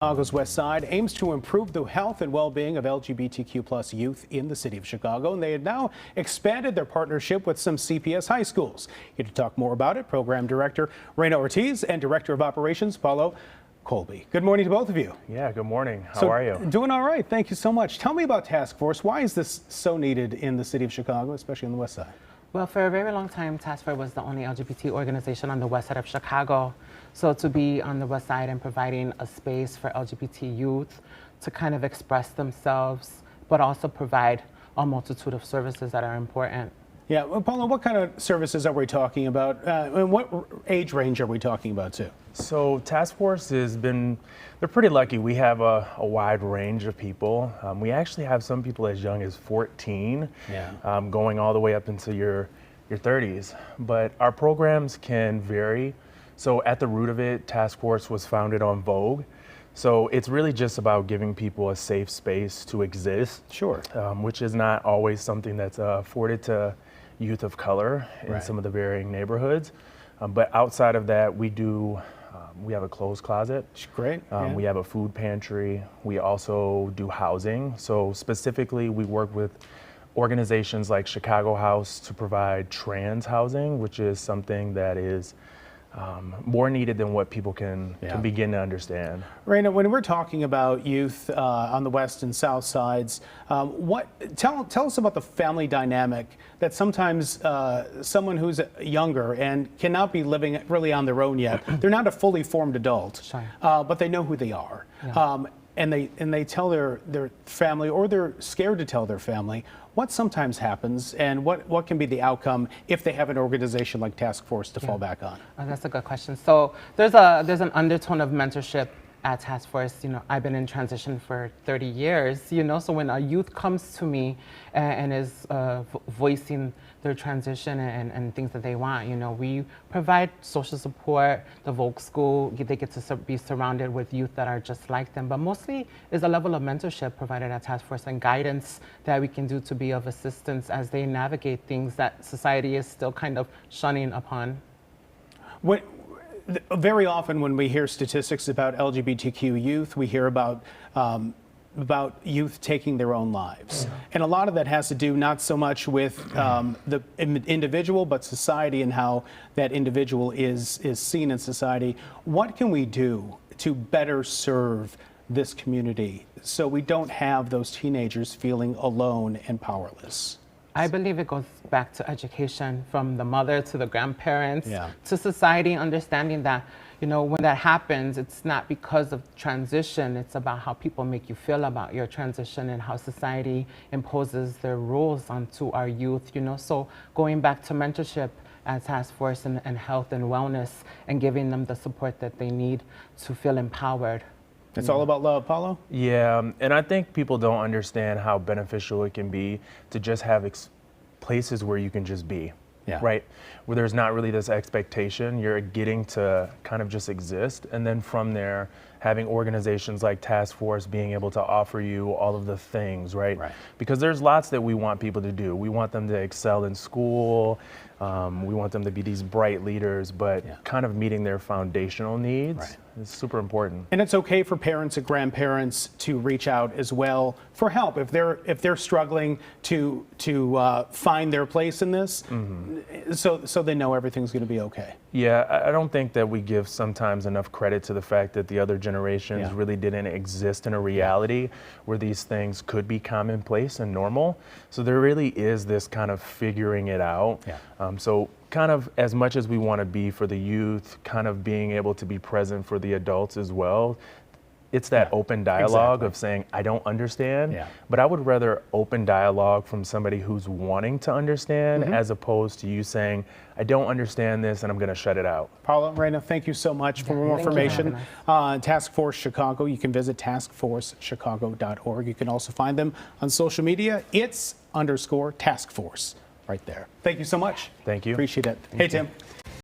Chicago's West Side aims to improve the health and well-being of LGBTQ+ youth in the city of Chicago, and they have now expanded their partnership with some CPS high schools. Here to talk more about it, Program Director Reyna Ortiz and Director of Operations Paulo Colby. Good morning to both of you. Yeah, good morning. How are you? Doing all right. Thank you so much. Tell me about Task Force. Why is this so needed in the city of Chicago, especially on the West Side? Well, for a very long time, Task Force was the only LGBT organization on the west side of Chicago. So to be on the west side and providing a space for LGBT youth to kind of express themselves, but also provide a multitude of services that are important. Yeah, well, Paulo, what kind of services are we talking about? And what age range are we talking about, too? So Task Force they're pretty lucky. We have a wide range of people. We actually have some people as young as 14, going all the way up into your 30s. But our programs can vary. So at the root of it, Task Force was founded on Vogue. So it's really just about giving people a safe space to exist. Sure. Which is not always something that's afforded to youth of color in some of the varying neighborhoods. But outside of that, we have a clothes closet. Great. We have a food pantry. We also do housing. So specifically, we work with organizations like Chicago House to provide trans housing, which is something that is more needed than what people can begin to understand. Reyna, when we're talking about youth on the west and south sides, tell us about the family dynamic that sometimes someone who's younger and cannot be living really on their own yet, they're not a fully formed adult, but they know who they are. And they tell their family, or they're scared to tell their family what sometimes happens, and what can be the outcome if they have an organization like Task Force to fall back on. Oh, that's a good question. So there's an undertone of mentorship at Task Force. You know, I've been in transition for 30 years. You know, so when a youth comes to me and is voicing their transition and things that they want, you know, we provide social support. The Vogue School, they get to be surrounded with youth that are just like them, but mostly is a level of mentorship provided at Task Force and guidance that we can do to be of assistance as they navigate things that society is still kind of shunning upon. Very often when we hear statistics about LGBTQ youth, we hear about youth taking their own lives. And a lot of that has to do not so much with the individual, but society and how that individual is seen in society. What can we do to better serve this community so we don't have those teenagers feeling alone and powerless? I believe it goes back to education, from the mother to the grandparents to society, understanding that, you know, when that happens, it's not because of transition, it's about how people make you feel about your transition and how society imposes their rules onto our youth, you know. So going back to mentorship at Task Force and health and wellness and giving them the support that they need to feel empowered. It's all about love, Paulo? Yeah, and I think people don't understand how beneficial it can be to just have places where you can just be, right? Where there's not really this expectation, you're getting to kind of just exist. And then from there, having organizations like Task Force being able to offer you all of the things, right? Because there's lots that we want people to do. We want them to excel in school. We want them to be these bright leaders, but kind of meeting their foundational needs is super important. And it's okay for parents and grandparents to reach out as well for help if they're struggling to find their place in this, so they know everything's going to be okay. Yeah, I don't think that we give sometimes enough credit to the fact that the other generations really didn't exist in a reality where these things could be commonplace and normal. So there really is this kind of figuring it out. So kind of as much as we want to be for the youth, kind of being able to be present for the adults as well. It's that open dialogue of saying, I don't understand, but I would rather open dialogue from somebody who's wanting to understand as opposed to you saying, I don't understand this and I'm going to shut it out. Paulo, Reyna, thank you so much. For more information on Task Force Chicago, you can visit taskforcechicago.org. You can also find them on social media. It's _Task Force right there. Thank you so much. Thank you. Appreciate it. Hey, Tim.